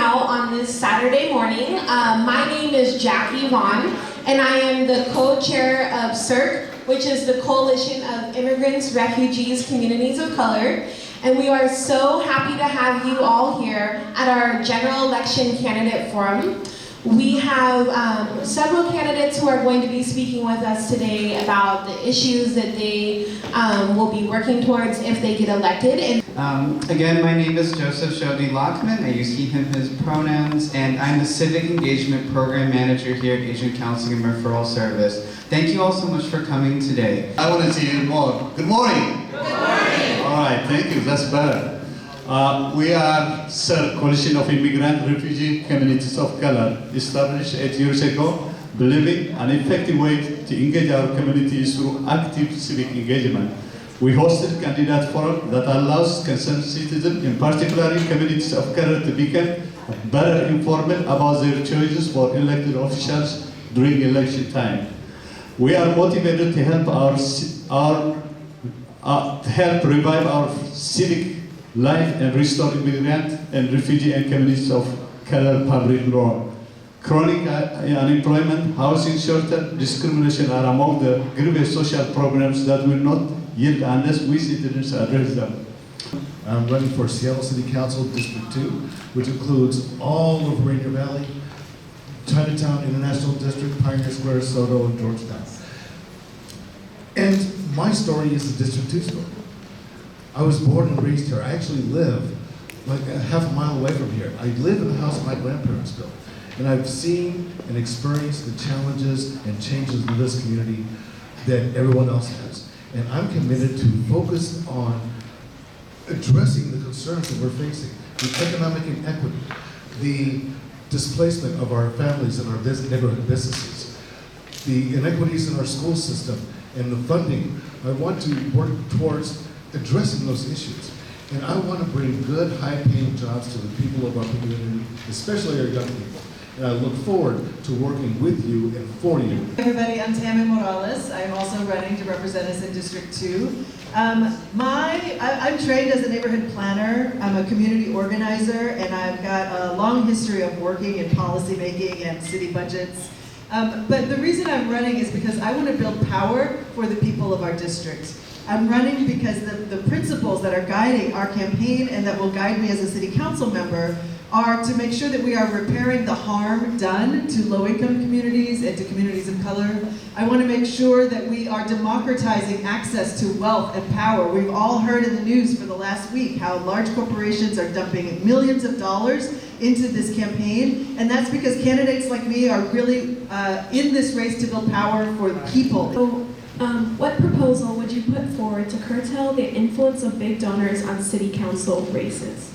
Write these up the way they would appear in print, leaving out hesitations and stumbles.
out on this Saturday morning. My name is Jackie Vaughn, and I am the co-chair of CIRCC, which is the Coalition of Immigrants, Refugees, Communities of Color. And we are so happy to have you all here at our General Election Candidate Forum. We have several candidates who are going to be speaking with us today about the issues that they will be working towards if they get elected. Again, my name is Joseph Shodi Lockman. I use he, him, his pronouns, and I'm the Civic Engagement Program Manager here at Asian Counseling and Referral Service. Thank you all so much for coming today. I want to see you more. Good morning. Good morning. All right, thank you. That's better. We are CIRCC, Coalition of Immigrant Refugee Communities of Color, established 8 years ago, believing an effective way to engage our communities through active civic engagement. We hosted candidate forum that allows concerned citizens, in particular communities of color, to become better informed about their choices for elected officials during election time. We are motivated to help help revive our civic life and restore immigrant and refugee and communities of color public role. Chronic unemployment, housing shortage, discrimination are among the grievous social problems that will not yield unless we citizens address them. I'm running for Seattle City Council District 2, which includes all of Rainier Valley, Chinatown International District, Pioneer Square, Soto, and Georgetown. And my story is the District 2 story. I was born and raised here. I actually live like a half a mile away from here. I live in the house my grandparents built. And I've seen and experienced the challenges and changes in this community that everyone else has. And I'm committed to focus on addressing the concerns that we're facing, the economic inequity, the displacement of our families and our neighborhood businesses, the inequities in our school system, and the funding. I want to work towards addressing those issues. And I want to bring good, high-paying jobs to the people of our community, especially our young people. And I look forward to working with you and for you. Hey everybody, I'm Tammy Morales. I'm also running to represent us in District 2. I'm trained as a neighborhood planner. I'm a community organizer, and I've got a long history of working in policy making and city budgets. But the reason I'm running is because I want to build power for the people of our district. I'm running because the principles that are guiding our campaign and that will guide me as a city council member are to make sure that we are repairing the harm done to low-income communities and to communities of color. I want to make sure that we are democratizing access to wealth and power. We've all heard in the news for the last week how large corporations are dumping millions of dollars into this campaign, and that's because candidates like me are really in this race to build power for the people. So, what proposal would you put forward to curtail the influence of big donors on city council races?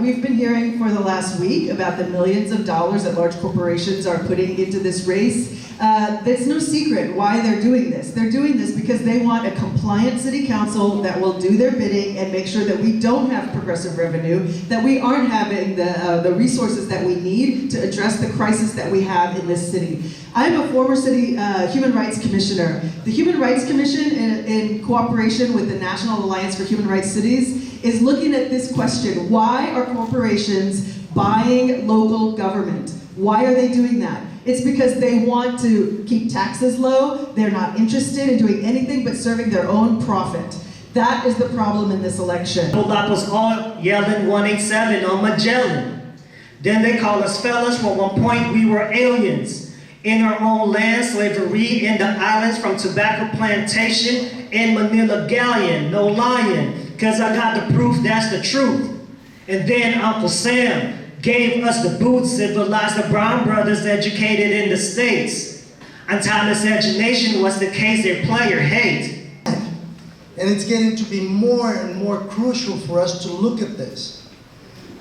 We've been hearing for the last week about the millions of dollars that large corporations are putting into this race. There's no secret why they're doing this. They're doing this because they want a compliant city council that will do their bidding and make sure that we don't have progressive revenue, that we aren't having the resources that we need to address the crisis that we have in this city. I'm a former city human rights commissioner. The Human Rights Commission, in cooperation with the National Alliance for Human Rights Cities, is looking at this question: why are corporations buying local government? Why are they doing that? It's because they want to keep taxes low. They're not interested in doing anything but serving their own profit. That is the problem in this election. That was all yelling 187 on Magellan. Then they call us fellas. For one point we were aliens. In our own land, slavery in the islands, from tobacco plantation in Manila galleon, no lying, cause I got the proof that's the truth. And then Uncle Sam gave us the boots, civilized the Brown brothers educated in the States. Until miscegenation was the case, their player hate. And it's getting to be more and more crucial for us to look at this.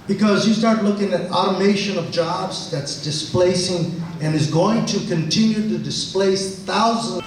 Because you start looking at automation of jobs that's displacing and is going to continue to displace thousands.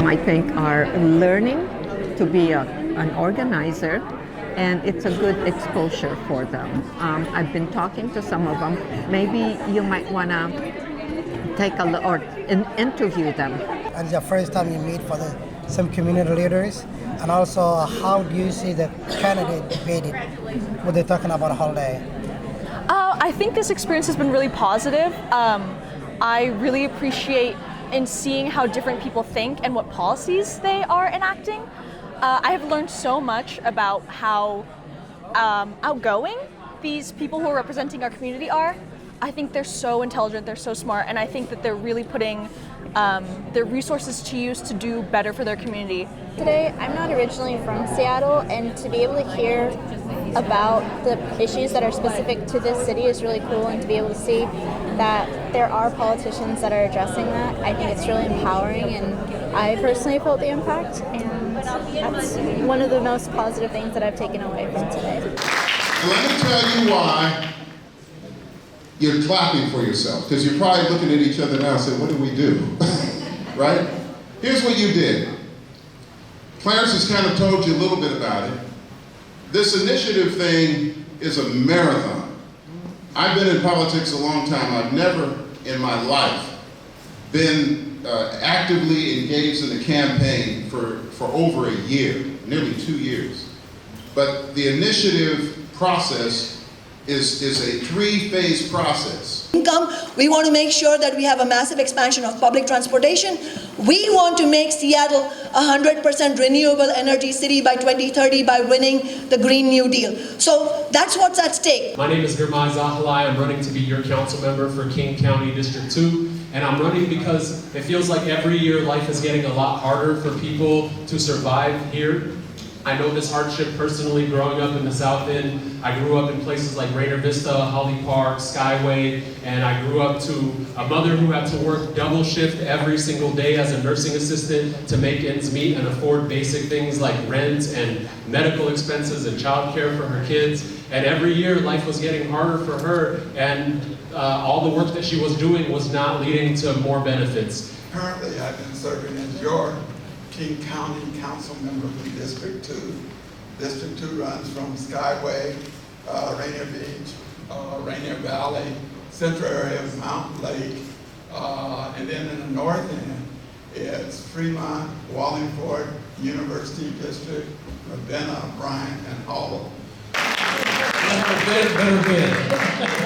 I think are learning to be an organizer, and it's a good exposure for them. I've been talking to some of them. Maybe you might want to take a look or interview them. And it's the first time you meet for some community leaders, and also how do you see the candidate debated when they're talking about a holiday? I think this experience has been really positive. I really appreciate in seeing how different people think and what policies they are enacting. I have learned so much about how outgoing these people who are representing our community are. I think they're so intelligent, they're so smart, and I think that they're really putting their resources to use to do better for their community. Today, I'm not originally from Seattle, and to be able to hear about the issues that are specific to this city is really cool, and to be able to see that there are politicians that are addressing that, I think it's really empowering, and I personally felt the impact, and that's one of the most positive things that I've taken away from today. Let me tell you why you're clapping for yourself, because you're probably looking at each other now and saying, what did we do? Right? Here's what you did. Clarence has kind of told you a little bit about it. This initiative thing is a marathon. I've been in politics a long time. I've never in my life been actively engaged in a campaign for over a year, nearly 2 years. But the initiative process is a three-phase process. We want to make sure that we have a massive expansion of public transportation. We want to make Seattle 100% renewable energy city by 2030 by winning the Green New Deal. So that's what's at stake. My name is Girmay Zahalai. I'm running to be your council member for King County District 2. And I'm running because it feels like every year life is getting a lot harder for people to survive here. I know this hardship personally growing up in the South End. I grew up in places like Rainier Vista, Holly Park, Skyway, and I grew up to a mother who had to work double shift every single day as a nursing assistant to make ends meet and afford basic things like rent and medical expenses and childcare for her kids. And every year life was getting harder for her, and all the work that she was doing was not leading to more benefits. Currently, I've been serving as your King County Council member for District 2. District 2 runs from Skyway, Rainier Beach, Rainier Valley, central area of Mountain Lake, and then in the north end, it's Fremont, Wallingford, University District, Ravenna, Bryant, and Hollow. Better bid.